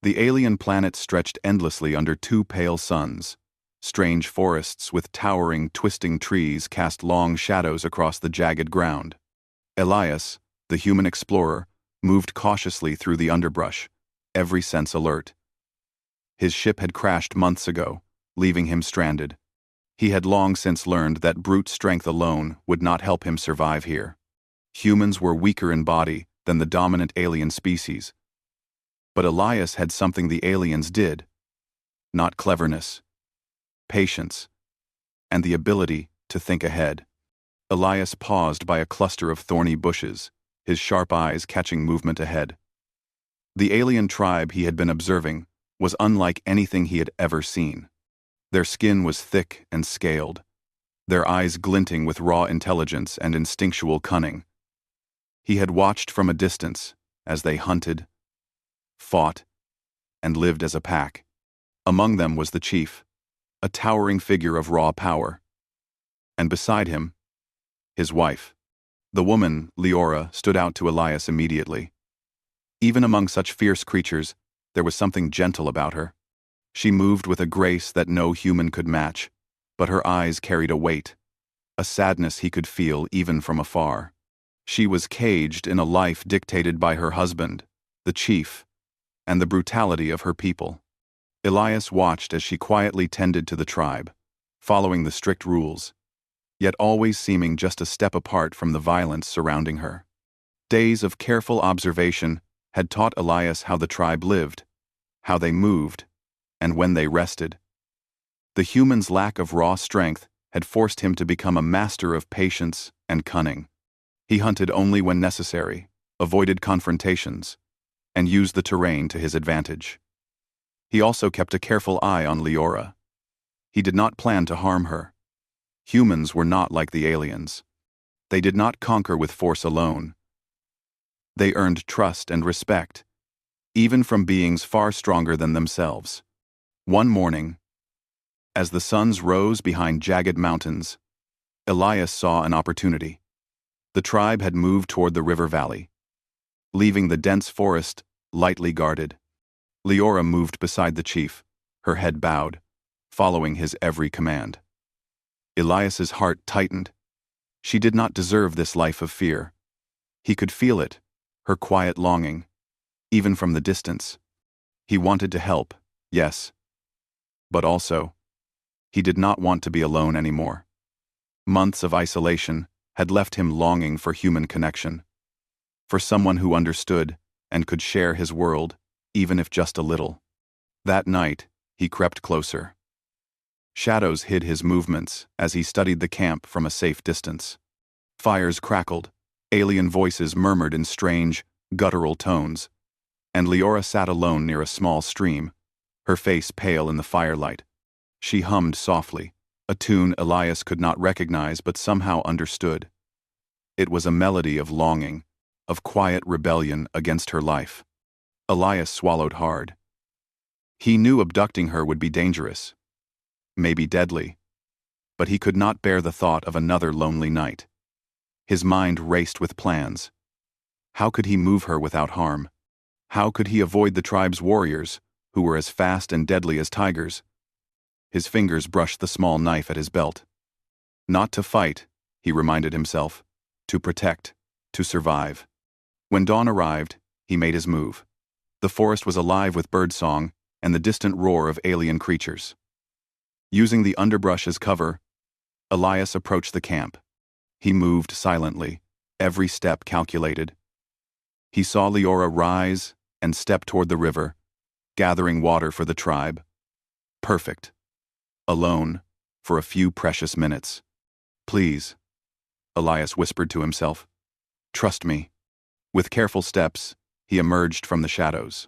The alien planet stretched endlessly under two pale suns. Strange forests with towering, twisting trees cast long shadows across the jagged ground. Elias, the human explorer, moved cautiously through the underbrush, every sense alert. His ship had crashed months ago, leaving him stranded. He had long since learned that brute strength alone would not help him survive here. Humans were weaker in body than the dominant alien species. But Elias had something the aliens did. Not cleverness, patience, and the ability to think ahead. Elias paused by a cluster of thorny bushes, his sharp eyes catching movement ahead. The alien tribe he had been observing was unlike anything he had ever seen. Their skin was thick and scaled, their eyes glinting with raw intelligence and instinctual cunning. He had watched from a distance as they hunted, fought, and lived as a pack. Among them was the chief, a towering figure of raw power. And beside him, his wife. The woman, Leora, stood out to Elias immediately. Even among such fierce creatures, there was something gentle about her. She moved with a grace that no human could match, but her eyes carried a weight, a sadness he could feel even from afar. She was caged in a life dictated by her husband, the chief, and the brutality of her people. Elias watched as she quietly tended to the tribe, following the strict rules, yet always seeming just a step apart from the violence surrounding her. Days of careful observation had taught Elias how the tribe lived, how they moved, and when they rested. The human's lack of raw strength had forced him to become a master of patience and cunning. He hunted only when necessary, avoided confrontations, and used the terrain to his advantage. He also kept a careful eye on Leora. He did not plan to harm her. Humans were not like the aliens. They did not conquer with force alone. They earned trust and respect, even from beings far stronger than themselves. One morning, as the suns rose behind jagged mountains, Elias saw an opportunity. The tribe had moved toward the river valley, leaving the dense forest lightly guarded. Leora moved beside the chief, her head bowed, following his every command. Elias's heart tightened. She did not deserve this life of fear. He could feel it, her quiet longing, even from the distance. He wanted to help, yes. But also, he did not want to be alone anymore. Months of isolation had left him longing for human connection, for someone who understood and could share his world, even if just a little. That night, he crept closer. Shadows hid his movements as he studied the camp from a safe distance. Fires crackled, alien voices murmured in strange, guttural tones, and Leora sat alone near a small stream, her face pale in the firelight. She hummed softly, a tune Elias could not recognize but somehow understood. It was a melody of longing, of quiet rebellion against her life. Elias swallowed hard. He knew abducting her would be dangerous, maybe deadly, but he could not bear the thought of another lonely night. His mind raced with plans. How could he move her without harm? How could he avoid the tribe's warriors, who were as fast and deadly as tigers? His fingers brushed the small knife at his belt. Not to fight, he reminded himself. To protect, to survive. When dawn arrived, he made his move. The forest was alive with birdsong and the distant roar of alien creatures. Using the underbrush as cover, Elias approached the camp. He moved silently, every step calculated. He saw Leora rise and step toward the river, gathering water for the tribe. Perfect. Alone, for a few precious minutes. Please, Elias whispered to himself. Trust me. With careful steps, he emerged from the shadows.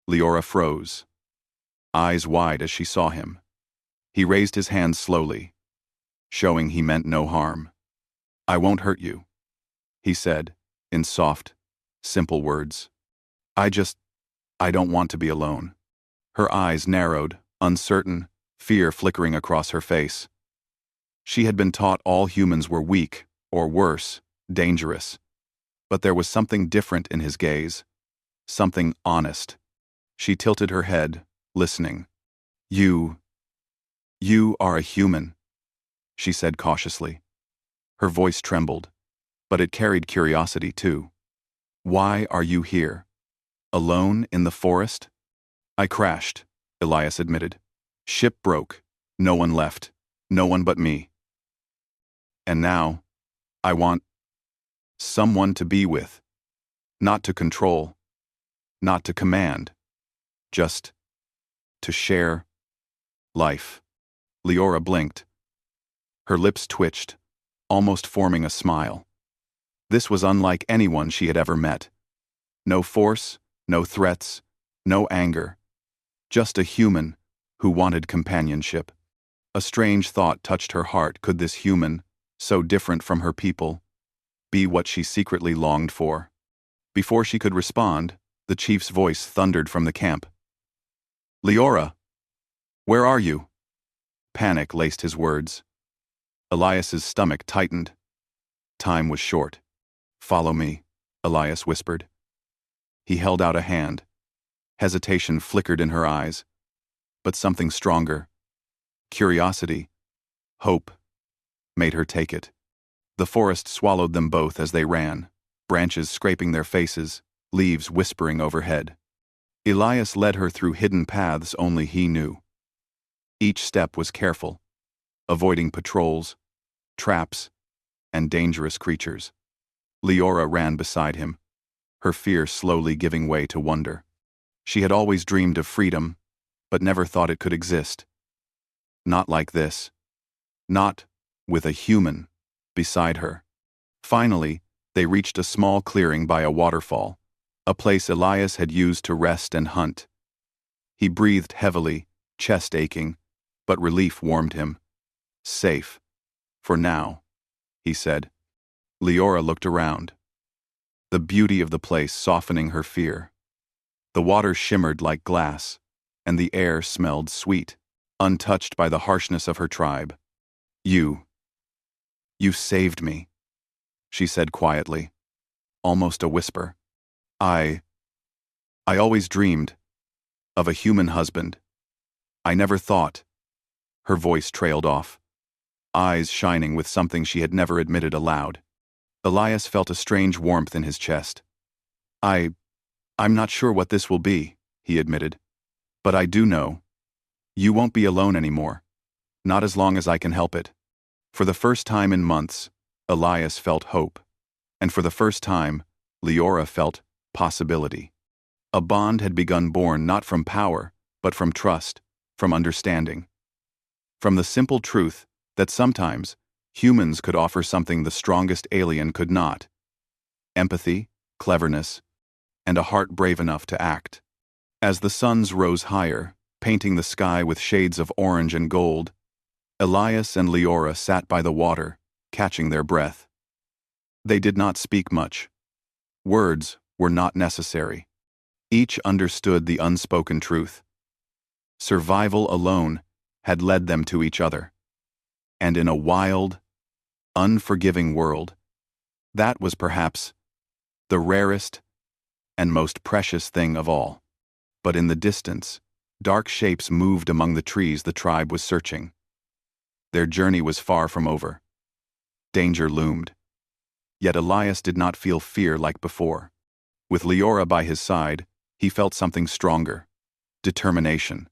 Leora froze, eyes wide as she saw him. He raised his hand slowly, showing he meant no harm. I won't hurt you, he said, in soft, simple words. I don't want to be alone. Her eyes narrowed, uncertain, fear flickering across her face. She had been taught all humans were weak, or worse, dangerous. But there was something different in his gaze, something honest. She tilted her head, listening. You are a human, she said cautiously. Her voice trembled, but it carried curiosity too. Why are you here? Alone in the forest? I crashed, Elias admitted. Ship broke. No one left. No one but me. And now, I want someone to be with. Not to control. Not to command. Just to share life. Leora blinked. Her lips twitched, almost forming a smile. This was unlike anyone she had ever met. No force, no threats, no anger. Just a human who wanted companionship. A strange thought touched her heart. Could this human, so different from her people, be what she secretly longed for? Before she could respond, the chief's voice thundered from the camp. Leora! Where are you? Panic laced his words. Elias's stomach tightened. Time was short. Follow me, Elias whispered. He held out a hand. Hesitation flickered in her eyes, but something stronger, curiosity, hope, made her take it. The forest swallowed them both as they ran, branches scraping their faces, leaves whispering overhead. Elias led her through hidden paths only he knew. Each step was careful, avoiding patrols, traps, and dangerous creatures. Leora ran beside him, her fear slowly giving way to wonder. She had always dreamed of freedom, but never thought it could exist. Not like this. Not with a human beside her. Finally, they reached a small clearing by a waterfall, a place Elias had used to rest and hunt. He breathed heavily, chest aching, but relief warmed him. Safe. For now, he said. Leora looked around, the beauty of the place softening her fear. The water shimmered like glass, and the air smelled sweet, untouched by the harshness of her tribe. You saved me, she said quietly, almost a whisper. I always dreamed of a human husband. I never thought. Her voice trailed off, eyes shining with something she had never admitted aloud. Elias felt a strange warmth in his chest. I'm not sure what this will be, he admitted. But I do know. You won't be alone anymore. Not as long as I can help it. For the first time in months, Elias felt hope. And for the first time, Leora felt possibility. A bond had begun born not from power, but from trust, from understanding. From the simple truth that sometimes humans could offer something the strongest alien could not. Empathy, cleverness, and a heart brave enough to act. As the suns rose higher, painting the sky with shades of orange and gold, Elias and Leora sat by the water, catching their breath. They did not speak much. Words were not necessary. Each understood the unspoken truth. Survival alone had led them to each other. And in a wild, unforgiving world, that was perhaps the rarest and most precious thing of all. But in the distance, dark shapes moved among the trees the tribe was searching. Their journey was far from over. Danger loomed. Yet Elias did not feel fear like before. With Leora by his side, he felt something stronger. Determination.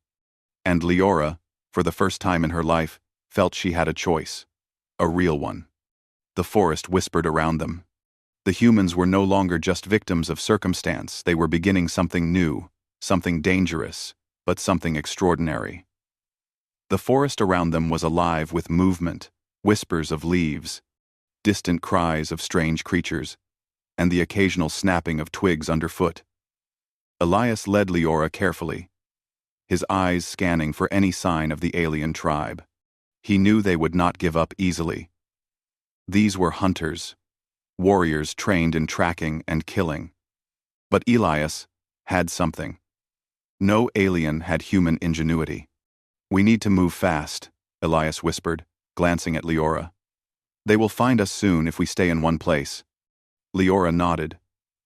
And Leora, for the first time in her life, felt she had a choice. A real one. The forest whispered around them. The humans were no longer just victims of circumstance. They were beginning something new, something dangerous, but something extraordinary. The forest around them was alive with movement, whispers of leaves, distant cries of strange creatures, and the occasional snapping of twigs underfoot. Elias led Leora carefully, his eyes scanning for any sign of the alien tribe. He knew they would not give up easily. These were hunters, warriors trained in tracking and killing. But Elias had something. No alien had human ingenuity. We need to move fast, Elias whispered, glancing at Leora. They will find us soon if we stay in one place. Leora nodded,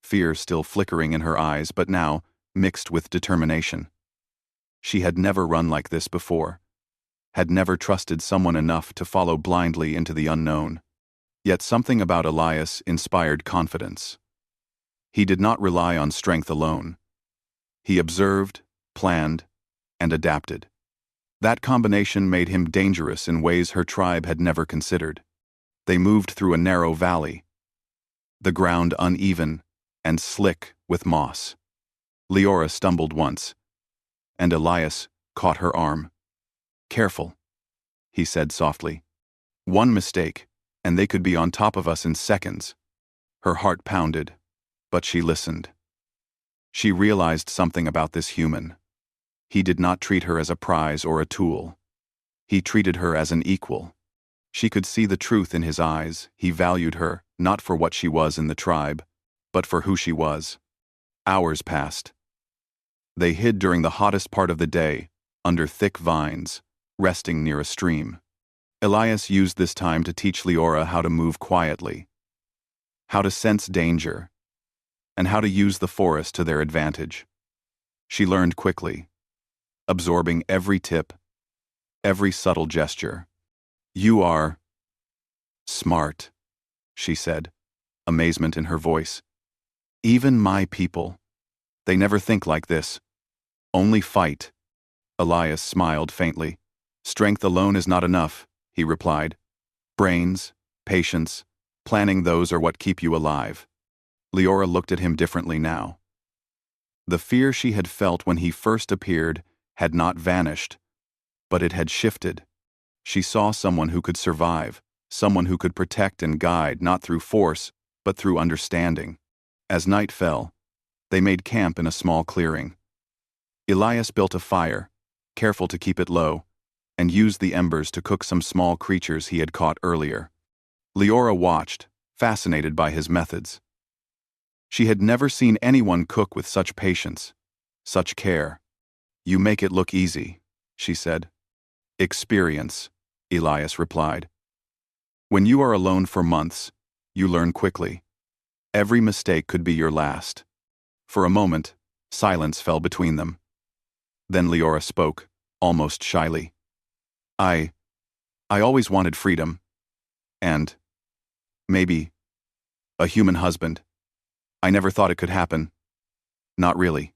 fear still flickering in her eyes, but now, mixed with determination. She had never run like this before, had never trusted someone enough to follow blindly into the unknown. Yet something about Elias inspired confidence. He did not rely on strength alone. He observed, planned, and adapted. That combination made him dangerous in ways her tribe had never considered. They moved through a narrow valley, the ground uneven and slick with moss. Leora stumbled once, and Elias caught her arm. "Careful," he said softly. "One mistake, and they could be on top of us in seconds." Her heart pounded, but she listened. She realized something about this human. He did not treat her as a prize or a tool. He treated her as an equal. She could see the truth in his eyes. He valued her, not for what she was in the tribe, but for who she was. Hours passed. They hid during the hottest part of the day, under thick vines, resting near a stream. Elias used this time to teach Leora how to move quietly, how to sense danger, and how to use the forest to their advantage. She learned quickly, absorbing every tip, every subtle gesture. "You are smart," she said, amazement in her voice. "Even my people, they never think like this. Only fight." Elias smiled faintly. "Strength alone is not enough," he replied. "Brains, patience, planning, those are what keep you alive." Leora looked at him differently now. The fear she had felt when he first appeared had not vanished, but it had shifted. She saw someone who could survive, someone who could protect and guide, not through force, but through understanding. As night fell, they made camp in a small clearing. Elias built a fire, careful to keep it low, and used the embers to cook some small creatures he had caught earlier. Leora watched, fascinated by his methods. She had never seen anyone cook with such patience, such care. "You make it look easy," she said. "Experience," Elias replied. "When you are alone for months, you learn quickly. Every mistake could be your last." For a moment, silence fell between them. Then Leora spoke, almost shyly. I always wanted freedom. And, maybe, a human husband. I never thought it could happen." "Not really."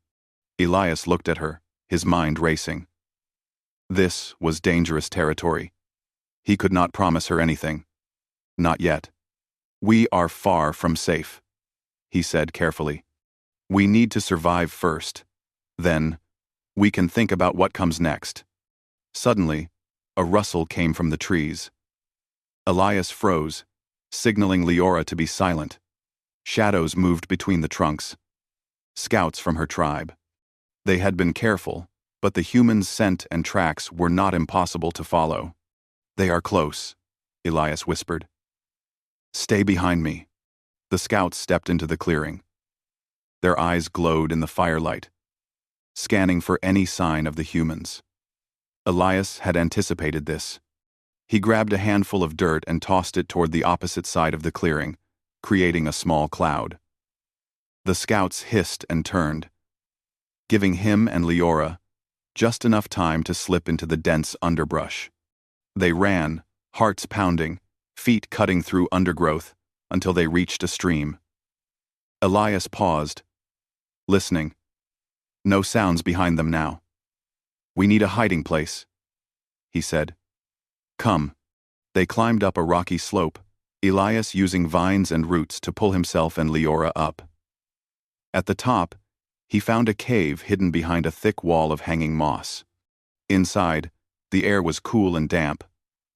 Elias looked at her, his mind racing. This was dangerous territory. He could not promise her anything. Not yet. "We are far from safe," he said carefully. "We need to survive first. Then, we can think about what comes next." Suddenly, a rustle came from the trees. Elias froze, signaling Leora to be silent. Shadows moved between the trunks. Scouts from her tribe. They had been careful, but the humans' scent and tracks were not impossible to follow. "They are close," Elias whispered. "Stay behind me." The scouts stepped into the clearing. Their eyes glowed in the firelight, scanning for any sign of the humans. Elias had anticipated this. He grabbed a handful of dirt and tossed it toward the opposite side of the clearing, creating a small cloud. The scouts hissed and turned, giving him and Leora just enough time to slip into the dense underbrush. They ran, hearts pounding, feet cutting through undergrowth, until they reached a stream. Elias paused, listening. No sounds behind them now. "We need a hiding place," he said. "Come." They climbed up a rocky slope, Elias using vines and roots to pull himself and Leora up. At the top, he found a cave hidden behind a thick wall of hanging moss. Inside, the air was cool and damp,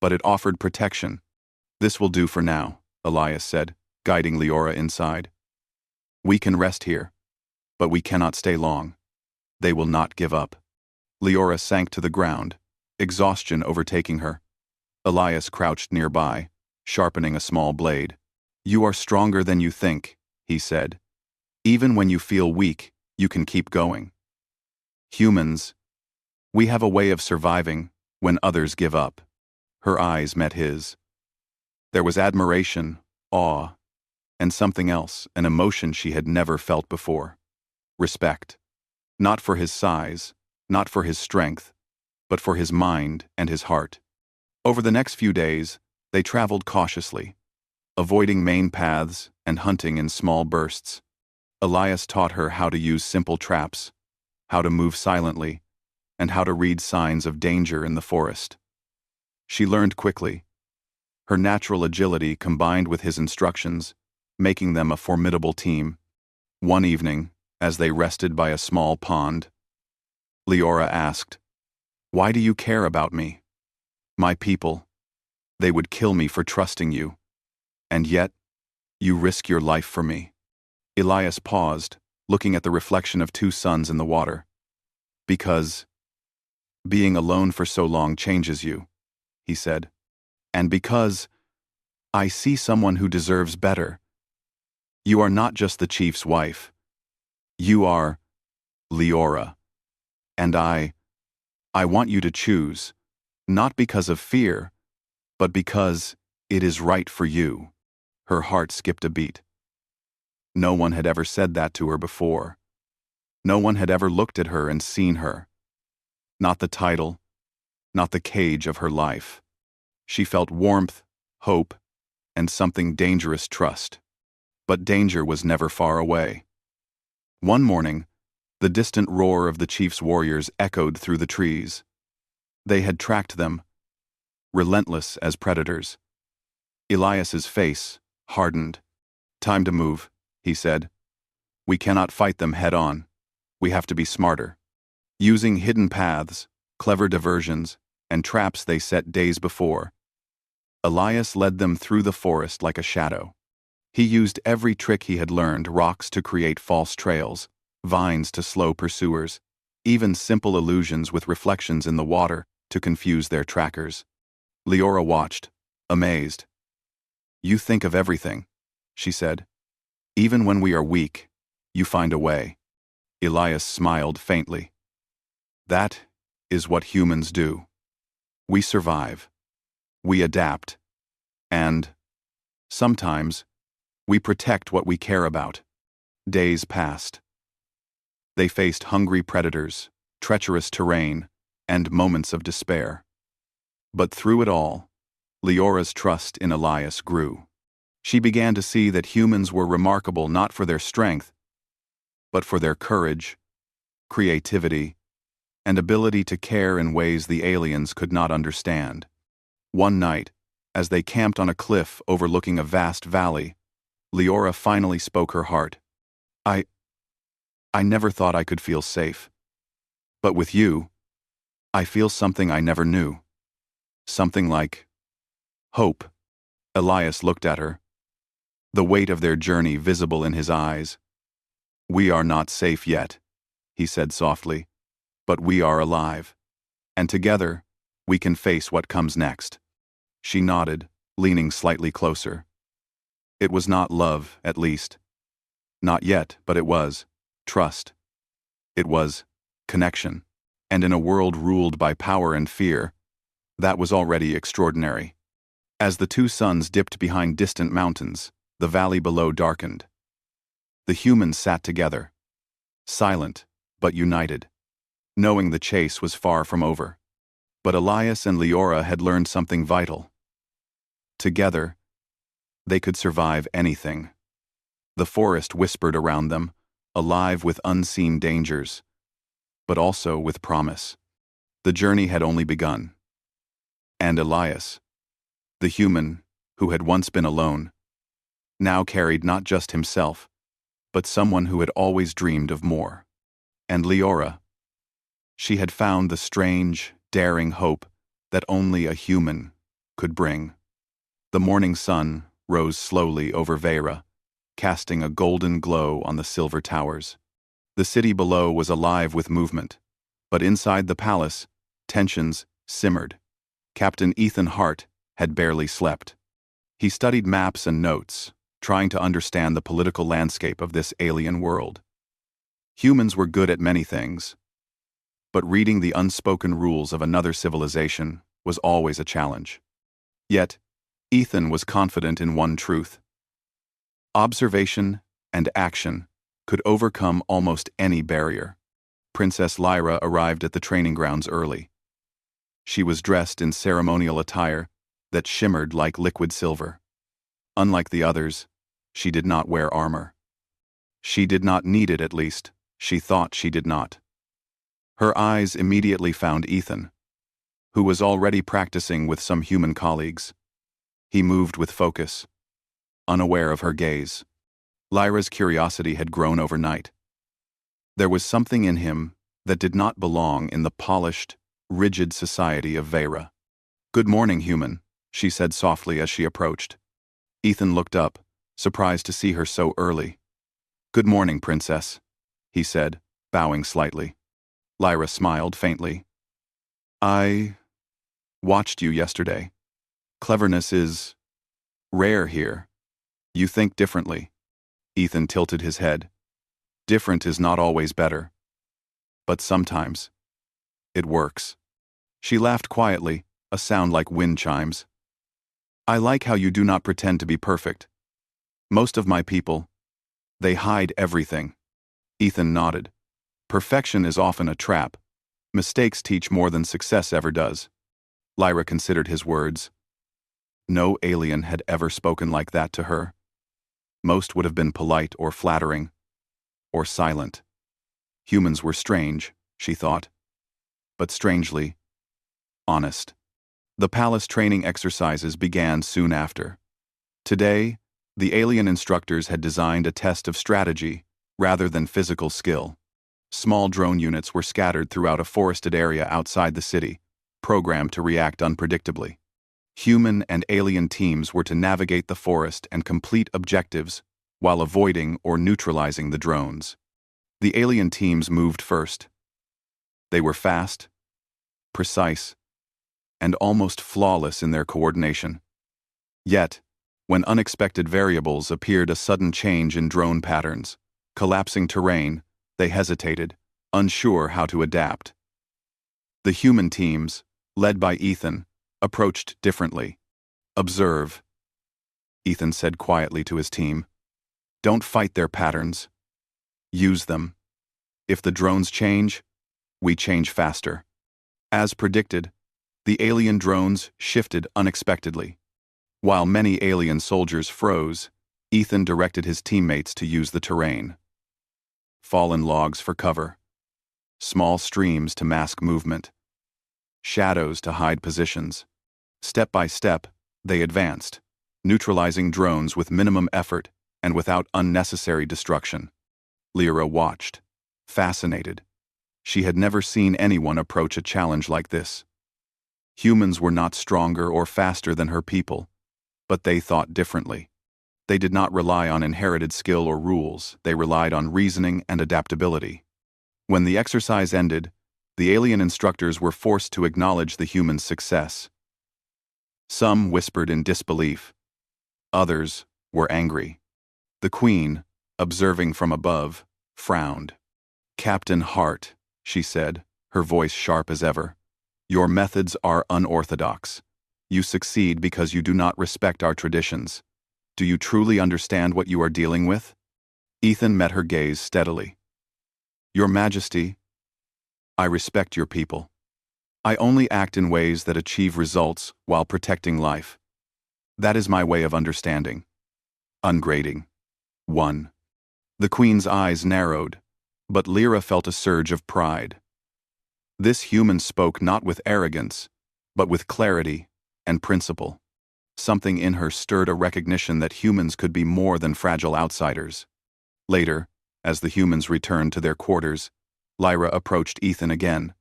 but it offered protection. "This will do for now," Elias said, guiding Leora inside. "We can rest here, but we cannot stay long. They will not give up." Leora sank to the ground, exhaustion overtaking her. Elias crouched nearby, sharpening a small blade. "You are stronger than you think," he said. "Even when you feel weak, you can keep going. Humans, we have a way of surviving when others give up." Her eyes met his. There was admiration, awe, and something else, an emotion she had never felt before. Respect. Not for his size, not for his strength, but for his mind and his heart. Over the next few days, they traveled cautiously, avoiding main paths and hunting in small bursts. Elias taught her how to use simple traps, how to move silently, and how to read signs of danger in the forest. She learned quickly, her natural agility combined with his instructions, making them a formidable team. One evening, as they rested by a small pond, Leora asked, "Why do you care about me? My people, they would kill me for trusting you. And yet, you risk your life for me." Elias paused, looking at the reflection of two suns in the water. "Because being alone for so long changes you," he said. "And because I see someone who deserves better. You are not just the chief's wife. You are Leora. And I want you to choose, not because of fear, but because it is right for you." Her heart skipped a beat. No one had ever said that to her before. No one had ever looked at her and seen her. Not the title, not the cage of her life. She felt warmth, hope, and something dangerous trust. But danger was never far away. One morning, the distant roar of the chief's warriors echoed through the trees. They had tracked them, relentless as predators. Elias's face hardened. "Time to move," he said. "We cannot fight them head-on. We have to be smarter." Using hidden paths, clever diversions, and traps they set days before, Elias led them through the forest like a shadow. He used every trick he had learned, rocks to create false trails, vines to slow pursuers, even simple illusions with reflections in the water to confuse their trackers. Leora watched, amazed. "You think of everything," she said. "Even when we are weak, you find a way." Elias smiled faintly. "That is what humans do. We survive. We adapt. And, sometimes, we protect what we care about." Days passed. They faced hungry predators, treacherous terrain, and moments of despair. But through it all, Leora's trust in Elias grew. She began to see that humans were remarkable not for their strength, but for their courage, creativity, and ability to care in ways the aliens could not understand. One night, as they camped on a cliff overlooking a vast valley, Leora finally spoke her heart. I never thought I could feel safe. But with you, I feel something I never knew. Something like hope." Elias looked at her, the weight of their journey visible in his eyes. "We are not safe yet," he said softly, "but we are alive. And together, we can face what comes next." She nodded, leaning slightly closer. It was not love, at least. Not yet, but it was trust. It was connection. And in a world ruled by power and fear, that was already extraordinary. As the two suns dipped behind distant mountains, the valley below darkened. The humans sat together, silent but united, knowing the chase was far from over. But Elias and Leora had learned something vital. Together, they could survive anything. The forest whispered around them, alive with unseen dangers, but also with promise. The journey had only begun. And Elias, the human who had once been alone, now carried not just himself, but someone who had always dreamed of more. And Leora, she had found the strange, daring hope that only a human could bring. The morning sun rose slowly over Veira, casting a golden glow on the silver towers. The city below was alive with movement, but inside the palace, tensions simmered. Captain Ethan Hart had barely slept. He studied maps and notes, trying to understand the political landscape of this alien world. Humans were good at many things, but reading the unspoken rules of another civilization was always a challenge. Yet, Ethan was confident in one truth. Observation and action could overcome almost any barrier. Princess Lyra arrived at the training grounds early. She was dressed in ceremonial attire that shimmered like liquid silver. Unlike the others, she did not wear armor. She did not need it, at least. She thought she did not. Her eyes immediately found Ethan, who was already practicing with some human colleagues. He moved with focus, unaware of her gaze. Lyra's curiosity had grown overnight. There was something in him that did not belong in the polished, rigid society of Vera. "Good morning, human," she said softly as she approached. Ethan looked up, surprised to see her so early. "Good morning, princess," he said, bowing slightly. Lyra smiled faintly. "I watched you yesterday. Cleverness is rare here. You think differently." Ethan tilted his head. "Different is not always better. But sometimes it works." She laughed quietly, a sound like wind chimes. "I like how you do not pretend to be perfect. Most of my people, they hide everything." Ethan nodded. "Perfection is often a trap. Mistakes teach more than success ever does." Lyra considered his words. No alien had ever spoken like that to her. Most would have been polite or flattering, or silent. Humans were strange, she thought, but strangely honest. The palace training exercises began soon after. Today, the alien instructors had designed a test of strategy rather than physical skill. Small drone units were scattered throughout a forested area outside the city, programmed to react unpredictably. Human and alien teams were to navigate the forest and complete objectives while avoiding or neutralizing the drones. The alien teams moved first. They were fast, precise, and almost flawless in their coordination. Yet, when unexpected variables appeared, a sudden change in drone patterns, collapsing terrain, they hesitated, unsure how to adapt. The human teams, led by Ethan, approached differently. "Observe," Ethan said quietly to his team. "Don't fight their patterns. Use them. If the drones change, we change faster." As predicted, the alien drones shifted unexpectedly. While many alien soldiers froze, Ethan directed his teammates to use the terrain. Fallen logs for cover, small streams to mask movement, shadows to hide positions. Step by step, they advanced, neutralizing drones with minimum effort and without unnecessary destruction. Lyra watched, fascinated. She had never seen anyone approach a challenge like this. Humans were not stronger or faster than her people, but they thought differently. They did not rely on inherited skill or rules, they relied on reasoning and adaptability. When the exercise ended, the alien instructors were forced to acknowledge the humans' success. Some whispered in disbelief. Others were angry. The queen, observing from above, frowned. "Captain Hart," she said, her voice sharp as ever, "your methods are unorthodox. You succeed because you do not respect our traditions. Do you truly understand what you are dealing with?" Ethan met her gaze steadily. "Your Majesty, I respect your people. I only act in ways that achieve results while protecting life. That is my way of understanding." Ungrading. 1. The queen's eyes narrowed, but Lyra felt a surge of pride. This human spoke not with arrogance, but with clarity and principle. Something in her stirred a recognition that humans could be more than fragile outsiders. Later, as the humans returned to their quarters, Lyra approached Ethan again.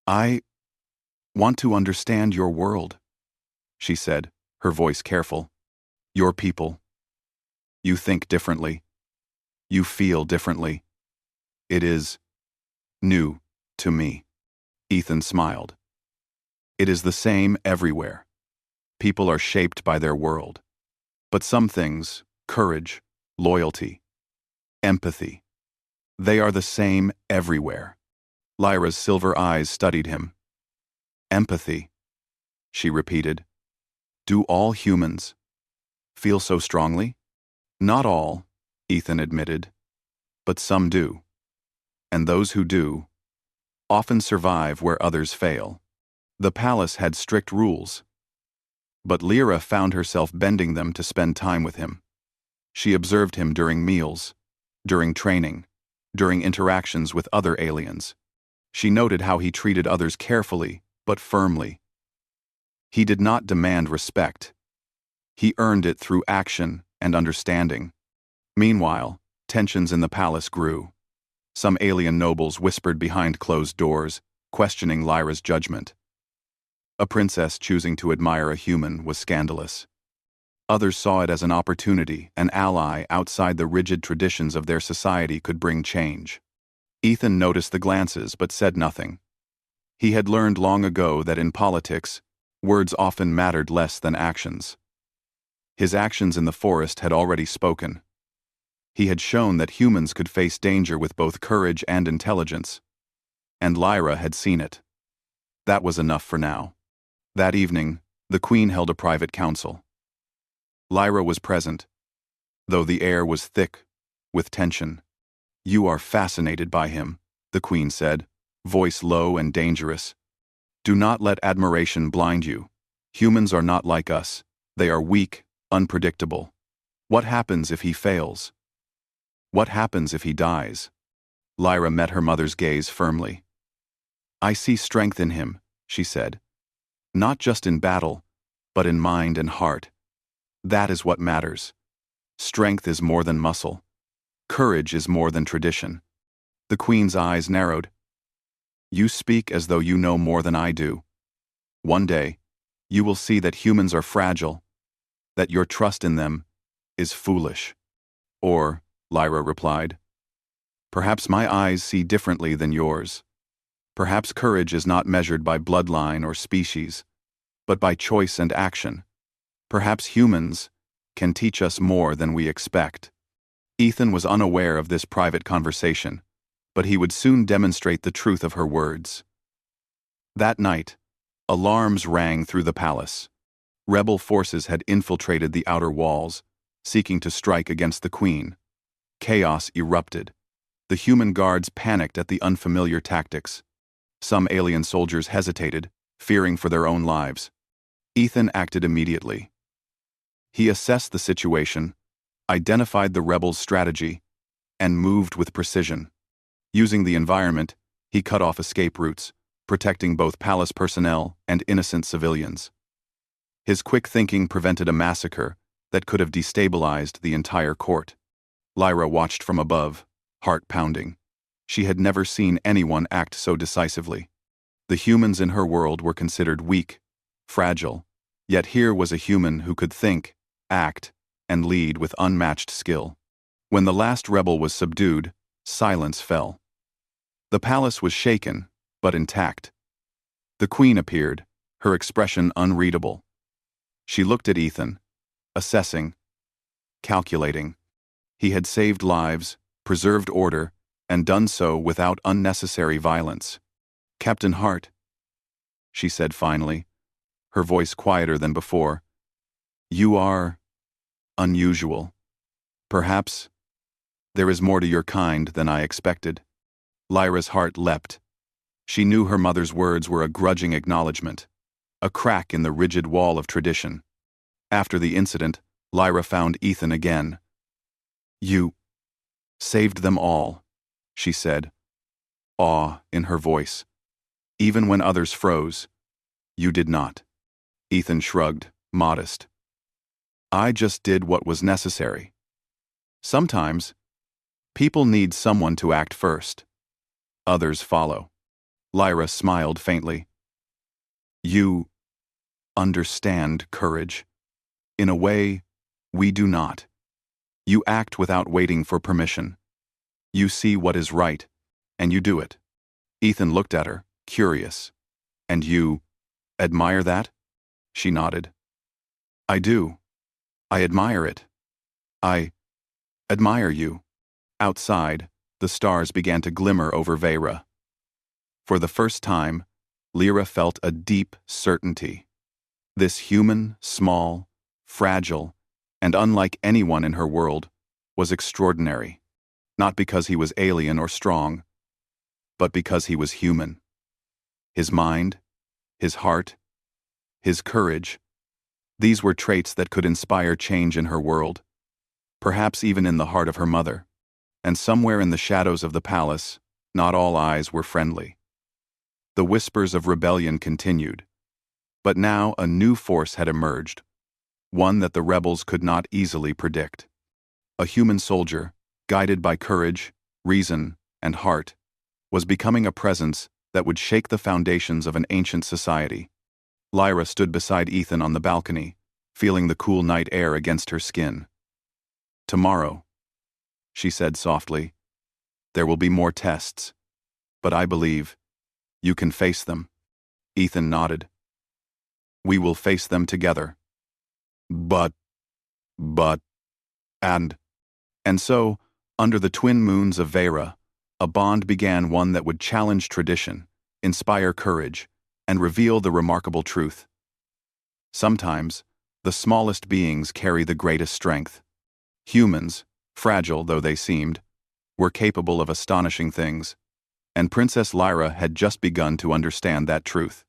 "I want to understand your world," she said, her voice careful. "Your people. You think differently. You feel differently. It is new to me." Ethan smiled. "It is the same everywhere. People are shaped by their world. But some things, courage, loyalty, empathy, they are the same everywhere." Lyra's silver eyes studied him. "Empathy," she repeated. "Do all humans feel so strongly?" "Not all," Ethan admitted, "but some do. and those who do often survive where others fail. The palace had strict rules, but Lyra found herself bending them to spend time with him. She observed him during meals, during training, during interactions with other aliens. She noted how he treated others carefully but firmly. He did not demand respect. He earned it through action and understanding. Meanwhile, tensions in the palace grew. Some alien nobles whispered behind closed doors, questioning Lyra's judgment. A princess choosing to admire a human was scandalous. Others saw it as an opportunity, an ally outside the rigid traditions of their society could bring change. Ethan noticed the glances but said nothing. He had learned long ago that in politics, words often mattered less than actions. His actions in the forest had already spoken. He had shown that humans could face danger with both courage and intelligence. And Lyra had seen it. That was enough for now. That evening, the Queen held a private council. Lyra was present, though the air was thick with tension. "You are fascinated by him," the Queen said, voice low and dangerous. "Do not let admiration blind you. Humans are not like us. They are weak, unpredictable. What happens if he fails? What happens if he dies?" Lyra met her mother's gaze firmly. "I see strength in him," she said. "Not just in battle, but in mind and heart. That is what matters. Strength is more than muscle. Courage is more than tradition." The Queen's eyes narrowed. "You speak as though you know more than I do. One day, you will see that humans are fragile, that your trust in them is foolish." "Or," Lyra replied, "perhaps my eyes see differently than yours. Perhaps courage is not measured by bloodline or species, but by choice and action. Perhaps humans can teach us more than we expect." Ethan was unaware of this private conversation, but he would soon demonstrate the truth of her words. That night, alarms rang through the palace. Rebel forces had infiltrated the outer walls, seeking to strike against the Queen. Chaos erupted. The human guards panicked at the unfamiliar tactics. Some alien soldiers hesitated, fearing for their own lives. Ethan acted immediately. He assessed the situation, identified the rebels' strategy, and moved with precision. Using the environment, he cut off escape routes, protecting both palace personnel and innocent civilians. His quick thinking prevented a massacre that could have destabilized the entire court. Lyra watched from above, heart pounding. She had never seen anyone act so decisively. The humans in her world were considered weak, fragile, yet here was a human who could think, act, and lead with unmatched skill. When the last rebel was subdued, silence fell. The palace was shaken, but intact. The Queen appeared, her expression unreadable. She looked at Ethan, assessing, calculating. He had saved lives, preserved order, and done so without unnecessary violence. "Captain Hart," she said finally, her voice quieter than before, "you are unusual. Perhaps there is more to your kind than I expected." Lyra's heart leapt. She knew her mother's words were a grudging acknowledgement, a crack in the rigid wall of tradition. After the incident, Lyra found Ethan again. "You saved them all," she said, awe in her voice. "Even when others froze, you did not." Ethan shrugged, modest. "I just did what was necessary. Sometimes, people need someone to act first. Others follow." Lyra smiled faintly. "You understand courage. In a way, we do not. You act without waiting for permission. You see what is right, and you do it." Ethan looked at her, curious. "And you admire that?" She nodded. "I do. I admire it. I admire you." Outside, the stars began to glimmer over Vera. For the first time, Lyra felt a deep certainty. This human, small, fragile, and unlike anyone in her world, was extraordinary. Not because he was alien or strong, but because he was human. His mind, his heart, his courage, these were traits that could inspire change in her world, perhaps even in the heart of her mother. And somewhere in the shadows of the palace, not all eyes were friendly. The whispers of rebellion continued, but now a new force had emerged, one that the rebels could not easily predict. A human soldier, guided by courage, reason, and heart, was becoming a presence that would shake the foundations of an ancient society. Lyra stood beside Ethan on the balcony, feeling the cool night air against her skin. "Tomorrow," she said softly, "there will be more tests, but I believe you can face them." Ethan nodded. "We will face them together." But, but, and so, under the twin moons of Vera, a bond began, one that would challenge tradition, inspire courage, and reveal the remarkable truth. Sometimes, the smallest beings carry the greatest strength. Humans, fragile though they seemed, were capable of astonishing things, and Princess Lyra had just begun to understand that truth.